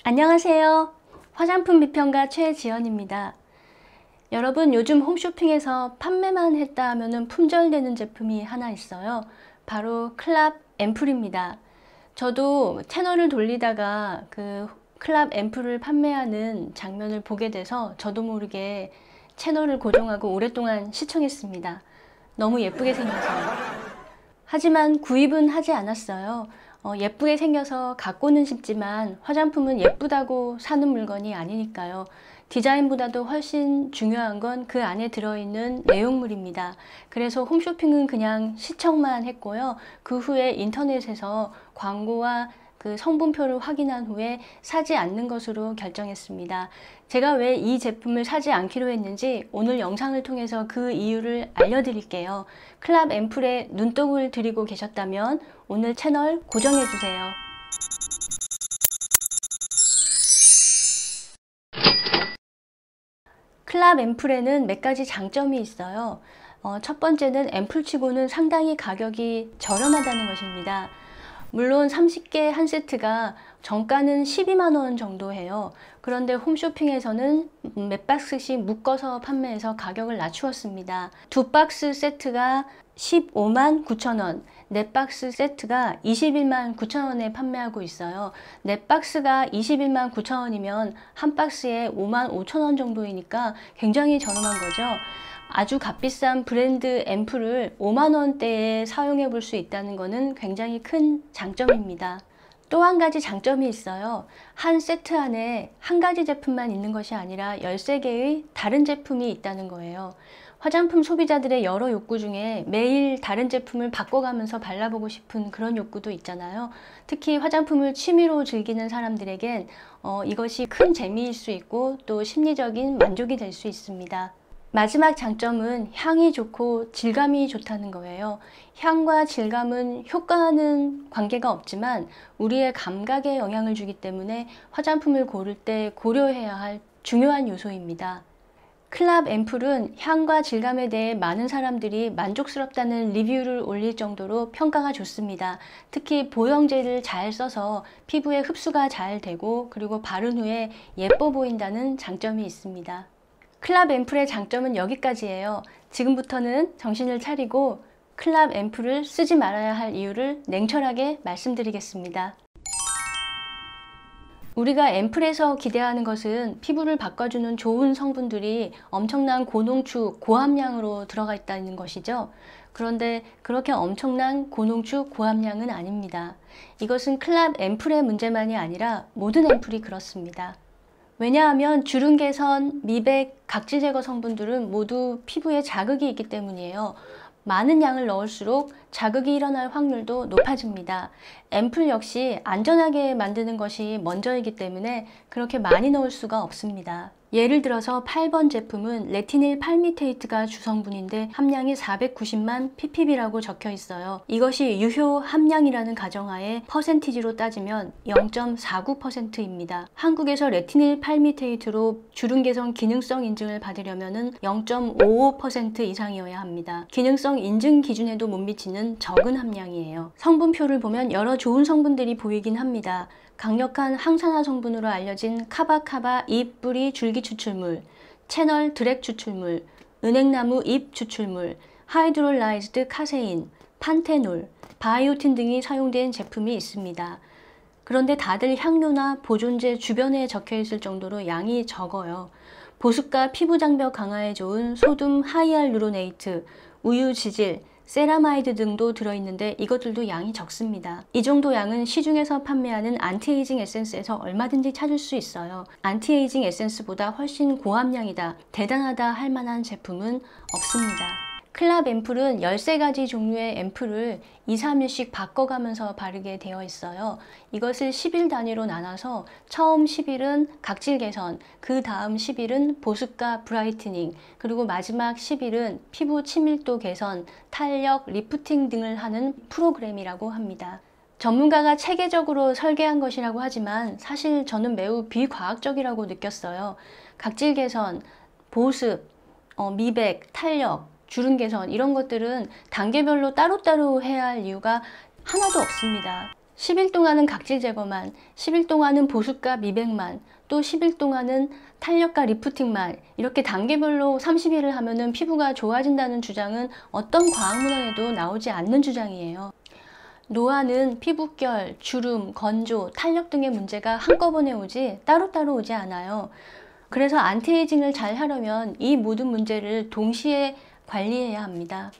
안녕하세요. 화장품 비평가 최지연입니다. 여러분, 요즘 홈쇼핑에서 판매만 했다 하면은 품절되는 제품이 하나 있어요. 바로 클랍 앰플입니다. 저도 채널을 돌리다가 그 클랍 앰플을 판매하는 장면을 보게 돼서 저도 모르게 채널을 고정하고 오랫동안 시청했습니다. 너무 예쁘게 생겨서요. 하지만 구입은 하지 않았어요. 예쁘게 생겨서 갖고는 싶지만 화장품은 예쁘다고 사는 물건이 아니니까요. 디자인보다도 훨씬 중요한 건 그 안에 들어있는 내용물입니다. 그래서 홈쇼핑은 그냥 시청만 했고요. 그 후에 인터넷에서 광고와 그 성분표를 확인한 후에 사지 않는 것으로 결정했습니다. 제가 왜 이 제품을 사지 않기로 했는지 오늘 영상을 통해서 그 이유를 알려드릴게요. 클랍 앰플에 눈독을 들이고 계셨다면 오늘 채널 고정해주세요. 클랍 앰플에는 몇 가지 장점이 있어요. 첫 번째는 앰플치고는 상당히 가격이 저렴하다는 것입니다. 물론 30개 한 세트가 정가는 12만원 정도 해요. 그런데 홈쇼핑에서는 몇 박스씩 묶어서 판매해서 가격을 낮추었습니다. 두 박스 세트가 15만 9천원, 네 박스 세트가 21만 9천원에 판매하고 있어요. 네 박스가 21만 9천원이면 한 박스에 5만 5천원 정도이니까 굉장히 저렴한 거죠. 아주 값비싼 브랜드 앰플을 5만원대에 사용해 볼 수 있다는 것은 굉장히 큰 장점입니다. 또 한 가지 장점이 있어요. 한 세트 안에 한 가지 제품만 있는 것이 아니라 13개의 다른 제품이 있다는 거예요. 화장품 소비자들의 여러 욕구 중에 매일 다른 제품을 바꿔가면서 발라보고 싶은 그런 욕구도 있잖아요. 특히 화장품을 취미로 즐기는 사람들에겐 이것이 큰 재미일 수 있고 또 심리적인 만족이 될 수 있습니다. 마지막 장점은 향이 좋고 질감이 좋다는 거예요. 향과 질감은 효과와는 관계가 없지만 우리의 감각에 영향을 주기 때문에 화장품을 고를 때 고려해야 할 중요한 요소입니다. 클랍 앰플은 향과 질감에 대해 많은 사람들이 만족스럽다는 리뷰를 올릴 정도로 평가가 좋습니다. 특히 보형제를 잘 써서 피부에 흡수가 잘 되고 그리고 바른 후에 예뻐 보인다는 장점이 있습니다. 클랍 앰플의 장점은 여기까지예요. 지금부터는 정신을 차리고 클랍 앰플을 쓰지 말아야 할 이유를 냉철하게 말씀드리겠습니다. 우리가 앰플에서 기대하는 것은 피부를 바꿔주는 좋은 성분들이 엄청난 고농축, 고함량으로 들어가 있다는 것이죠. 그런데 그렇게 엄청난 고농축, 고함량은 아닙니다. 이것은 클랍 앰플의 문제만이 아니라 모든 앰플이 그렇습니다. 왜냐하면 주름 개선, 미백, 각질 제거 성분들은 모두 피부에 자극이 있기 때문이에요. 많은 양을 넣을수록 자극이 일어날 확률도 높아집니다. 앰플 역시 안전하게 만드는 것이 먼저이기 때문에 그렇게 많이 넣을 수가 없습니다. 예를 들어서 8번 제품은 레티닐 팔미테이트가 주성분인데 함량이 490만 ppb라고 적혀 있어요. 이것이 유효 함량이라는 가정하에 퍼센티지로 따지면 0.49%입니다. 한국에서 레티닐 팔미테이트로 주름 개선 기능성 인증을 받으려면 0.55% 이상이어야 합니다. 기능성 인증 기준에도 못 미치는 적은 함량이에요. 성분표를 보면 여러 좋은 성분들이 보이긴 합니다. 강력한 항산화 성분으로 알려진 카바카바 잎, 뿌리, 줄기 추출물, 채널 드랙 추출물, 은행나무 잎 추출물, 하이드롤라이즈드 카세인, 판테놀, 바이오틴 등이 사용된 제품이 있습니다. 그런데 다들 향료나 보존제 주변에 적혀 있을 정도로 양이 적어요. 보습과 피부 장벽 강화에 좋은 소듐 하이알루로네이트, 우유 지질, 세라마이드 등도 들어있는데 이것들도 양이 적습니다. 이 정도 양은 시중에서 판매하는 안티에이징 에센스에서 얼마든지 찾을 수 있어요. 안티에이징 에센스보다 훨씬 고함량이다, 대단하다 할 만한 제품은 없습니다. 클랍 앰플은 13가지 종류의 앰플을 2-3일씩 바꿔가면서 바르게 되어 있어요. 이것을 10일 단위로 나눠서 처음 10일은 각질 개선, 그 다음 10일은 보습과 브라이트닝, 그리고 마지막 10일은 피부 친밀도 개선, 탄력, 리프팅 등을 하는 프로그램이라고 합니다. 전문가가 체계적으로 설계한 것이라고 하지만 사실 저는 매우 비과학적이라고 느꼈어요. 각질 개선, 보습, 미백, 탄력, 주름 개선 이런 것들은 단계별로 따로따로 해야 할 이유가 하나도 없습니다. 10일 동안은 각질 제거만, 10일 동안은 보습과 미백만, 또 10일 동안은 탄력과 리프팅만, 이렇게 단계별로 30일을 하면은 피부가 좋아진다는 주장은 어떤 과학문헌에도 나오지 않는 주장이에요. 노화는 피부결, 주름, 건조, 탄력 등의 문제가 한꺼번에 오지 따로따로 오지 않아요. 그래서 안티에이징을 잘 하려면 이 모든 문제를 동시에 관리해야 합니다.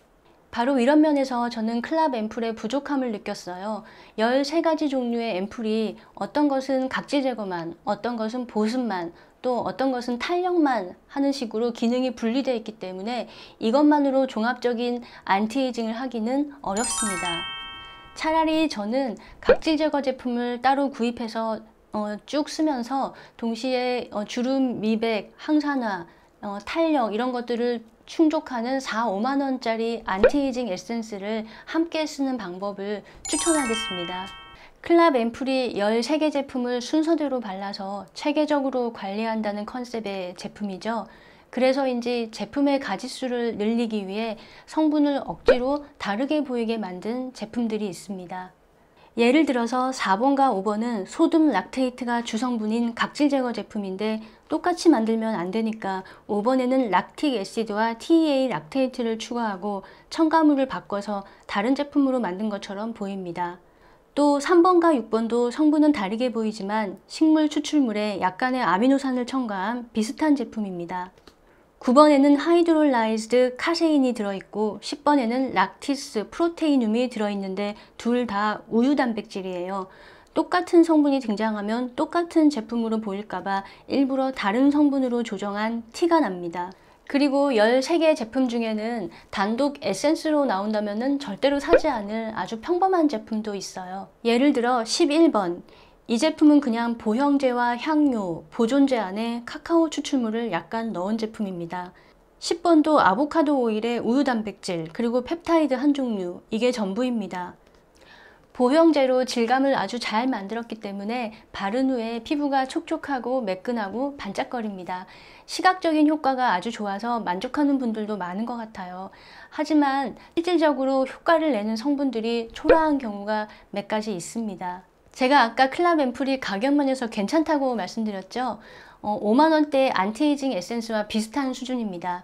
바로 이런 면에서 저는 클랍 앰플의 부족함을 느꼈어요. 13가지 종류의 앰플이 어떤 것은 각질 제거만, 어떤 것은 보습만, 또 어떤 것은 탄력만 하는 식으로 기능이 분리되어 있기 때문에 이것만으로 종합적인 안티에이징을 하기는 어렵습니다. 차라리 저는 각질 제거 제품을 따로 구입해서 쭉 쓰면서 동시에 주름, 미백, 항산화, 탄력 이런 것들을 충족하는 4~5만 원짜리 안티에이징 에센스를 함께 쓰는 방법을 추천하겠습니다. 클랍 앰플이 13개 제품을 순서대로 발라서 체계적으로 관리한다는 컨셉의 제품이죠. 그래서인지 제품의 가짓수를 늘리기 위해 성분을 억지로 다르게 보이게 만든 제품들이 있습니다. 예를 들어서 4번과 5번은 소듐 락테이트가 주성분인 각질 제거 제품인데 똑같이 만들면 안 되니까 5번에는 락틱 애시드와 TEA 락테이트를 추가하고 첨가물을 바꿔서 다른 제품으로 만든 것처럼 보입니다. 또 3번과 6번도 성분은 다르게 보이지만 식물 추출물에 약간의 아미노산을 첨가한 비슷한 제품입니다. 9번에는 하이드롤라이즈드 카세인이 들어있고 10번에는 락티스 프로테이눔이 들어있는데 둘 다 우유 단백질이에요. 똑같은 성분이 등장하면 똑같은 제품으로 보일까봐 일부러 다른 성분으로 조정한 티가 납니다. 그리고 13개 제품 중에는 단독 에센스로 나온다면 절대로 사지 않을 아주 평범한 제품도 있어요. 예를 들어 11번. 이 제품은 그냥 보형제와 향료, 보존제 안에 카카오 추출물을 약간 넣은 제품입니다. 10번도 아보카도 오일에 우유 단백질, 그리고 펩타이드 한 종류, 이게 전부입니다. 보형제로 질감을 아주 잘 만들었기 때문에 바른 후에 피부가 촉촉하고 매끈하고 반짝거립니다. 시각적인 효과가 아주 좋아서 만족하는 분들도 많은 것 같아요. 하지만 실질적으로 효과를 내는 성분들이 초라한 경우가 몇 가지 있습니다. 제가 아까 클랍 앰플이 가격면에서 괜찮다고 말씀드렸죠. 5만 원대 안티에이징 에센스와 비슷한 수준입니다.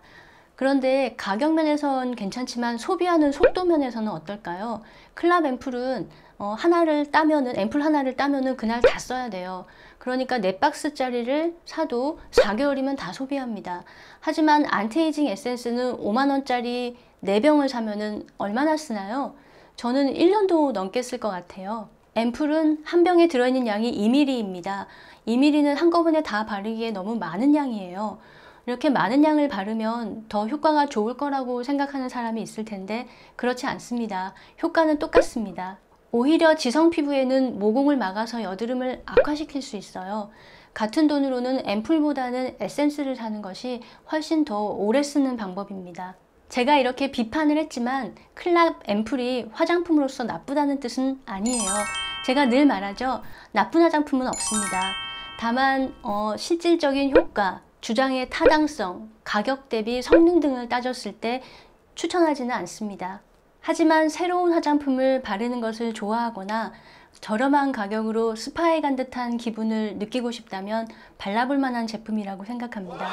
그런데 가격면에선 괜찮지만 소비하는 속도면에서는 어떨까요? 클럽 앰플은 앰플 하나를 따면은 그날 다 써야 돼요. 그러니까 4박스짜리를 사도 4개월이면 다 소비합니다. 하지만 안티에이징 에센스는 5만 원짜리 4병을 사면은 얼마나 쓰나요? 저는 1년도 넘게 쓸 것 같아요. 앰플은 한 병에 들어있는 양이 2ml입니다. 2ml는 한꺼번에 다 바르기에 너무 많은 양이에요. 이렇게 많은 양을 바르면 더 효과가 좋을 거라고 생각하는 사람이 있을 텐데 그렇지 않습니다. 효과는 똑같습니다. 오히려 지성 피부에는 모공을 막아서 여드름을 악화시킬 수 있어요. 같은 돈으로는 앰플보다는 에센스를 사는 것이 훨씬 더 오래 쓰는 방법입니다. 제가 이렇게 비판을 했지만 클럽 앰플이 화장품으로서 나쁘다는 뜻은 아니에요. 제가 늘 말하죠. 나쁜 화장품은 없습니다. 다만 실질적인 효과, 주장의 타당성, 가격 대비 성능 등을 따졌을 때 추천하지는 않습니다. 하지만 새로운 화장품을 바르는 것을 좋아하거나 저렴한 가격으로 스파에 간 듯한 기분을 느끼고 싶다면 발라볼 만한 제품이라고 생각합니다.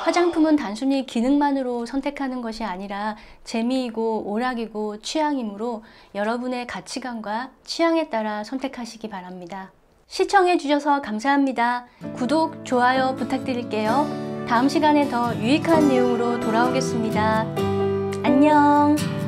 화장품은 단순히 기능만으로 선택하는 것이 아니라 재미이고 오락이고 취향이므로 여러분의 가치관과 취향에 따라 선택하시기 바랍니다. 시청해 주셔서 감사합니다. 구독, 좋아요 부탁드릴게요. 다음 시간에 더 유익한 내용으로 돌아오겠습니다. 안녕.